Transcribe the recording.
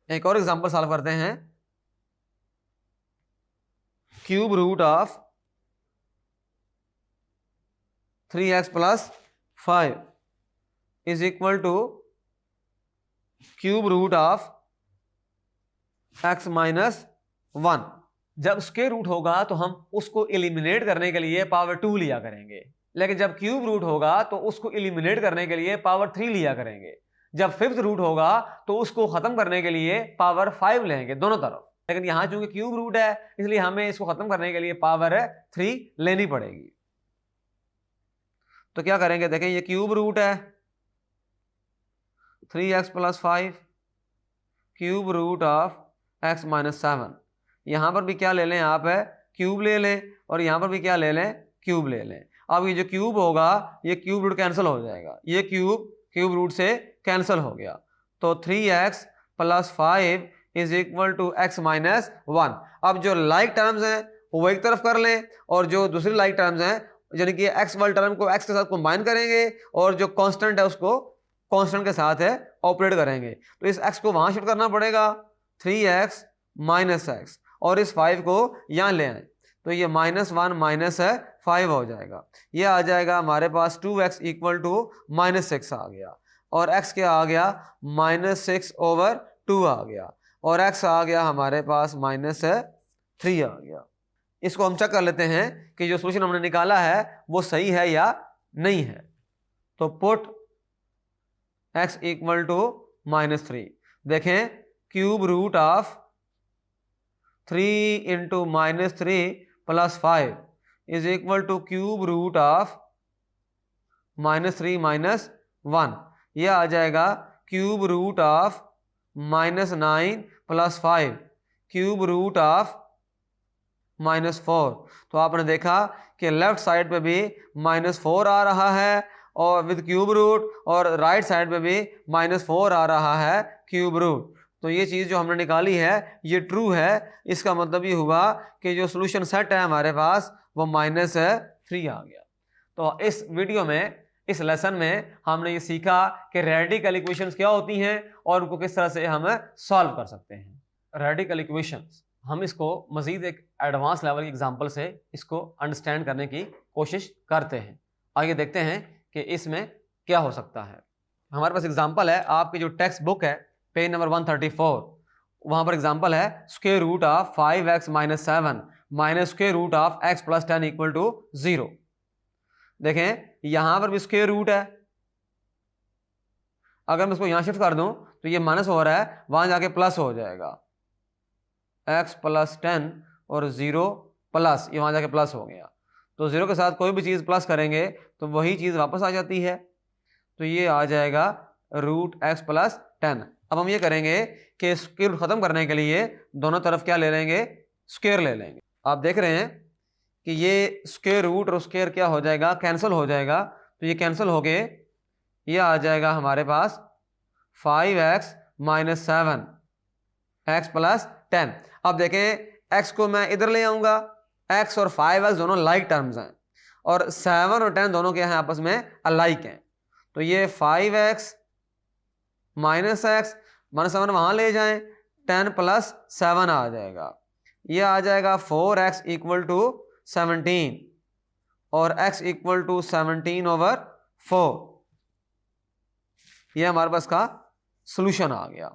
एक और example solve करते हैं। Cube root of 3x plus 5 is equal to cube root of x minus 1। जब स्क्वायर रूट होगा तो हम उसको एलिमिनेट करने के लिए पावर 2 लिया करेंगे, लेकिन जब क्यूब रूट होगा तो उसको एलिमिनेट करने के लिए पावर 3 लिया करेंगे। जब फिफ्थ रूट होगा तो उसको खत्म करने के लिए पावर 5 लेंगे दोनों तरफ, लेकिन यहां चूंकि क्यूब रूट है इसलिए हमें इसको खत्म करने के लिए पावर 3 लेनी पड़ेगी। तो क्या करेंगे, देखें ये क्यूब रूट है 3x plus 5 cube root of x minus 7। यहां पर भी क्या ले लें आप, क्यूब ले लें, और यहां पर भी क्या ले लें, क्यूब ले लें। अब ये जो क्यूब होगा ये क्यूब रूट कैंसिल हो जाएगा, ये क्यूब रूट से कैंसिल हो गया। तो 3x plus 5 is equal to x minus 1। अब जो लाइक टर्म्स हैं वो एक तरफ कर लें, और जो दूसरी लाइक टर्म्स हैं यानी कि x वाले टर्म को x के साथ कंबाइन करेंगे, और जो कांस्टेंट है उसको कांस्टेंट के साथ है ऑपरेट करेंगे। तो इस x को वहां शिफ्ट करना पड़ेगा 3x माइनस x, और इस 5 को यहां ले आए तो ये -1 माइनस 5 हो जाएगा। ये आ जाएगा हमारे पास 2x इक्वल टू -6 आ गया, और x क्या आ गया -6/2 आ गया, और x आ गया हमारे पास -3 आ गया। इसको हम चेक कर लेते हैं कि जो सोल्यूशन हमने निकाला है वो सही है या नहीं है। तो पुट x इक्वल टू -3, देखें cube root of 3 into -3 plus 5 is equal to cube root of -3 minus 1। यह आ जाएगा cube root of -9 plus 5 cube root of -4। तो आपने देखा कि लेफ्ट साइड पे भी -4 आ रहा है और विद क्यूब रूट, और राइट साइड पे भी -4 आ रहा है क्यूब रूट। तो ये चीज़ जो हमने निकाली है ये ट्रू है। इसका मतलब ये हुआ कि जो सोल्यूशन सेट है हमारे पास वो -3 आ गया। तो इस वीडियो में, इस लेसन में हमने ये सीखा कि रेडिकल इक्वेशंस क्या होती हैं और उनको किस तरह से हम सॉल्व कर सकते हैं। रेडिकल इक्वेशंस हम इसको मजीद एक एडवांस लेवल की एग्जांपल से इसको अंडरस्टैंड करने की कोशिश करते हैं। आइए देखते हैं कि इसमें क्या हो सकता है। हमारे पास एग्जांपल है, आपकी जो टेक्स्ट बुक है पेज नंबर 134, वहां पर एग्जांपल है square root of 5x minus 7 minus square root of x plus 10 equal to 0। देखें यहां पर भी स्क्वायर रूट है, अगर मैं इसको यहां शिफ्ट कर दूं तो ये माइनस हो रहा है, वहां जाके प्लस हो जाएगा x प्लस 10 और 0 प्लस, ये वहां जाके प्लस हो गया। तो 0 के साथ कोई भी चीज प्लस करेंगे तो वही चीज वापस आ जाती है, तो ये आ जाएगा रूट x प्लस 10। अब हम ये करेंगे कि स्क्वायर रूट खत्म करने के लिए दोनों तरफ क्या ले लेंगे, स्क्वायर ले लेंगे। आप देख रहे हैं कि ये स्क्वायर रूट और स्क्वायर क्या हो जाएगा, कैंसिल हो जाएगा। तो ये कैंसिल हो गए, ये आ जाएगा हमारे पास 5x माइनस 7 x प्लस 10। अब देखें x को मैं इधर ले आऊंगा, x और 5x दोनों लाइक टर्म्स हैं, और 7 और 10 दोनों क्या हैं, आपस में अलाइक हैं। तो ये 5x माइनस x -7 वहां ले जाएं, 10 प्लस 7 आ जाएगा। ये आ जाएगा 4x इक्वल टू 17 और x इक्वल टू 17/4। ये हमारे पास का सॉल्यूशन आ गया।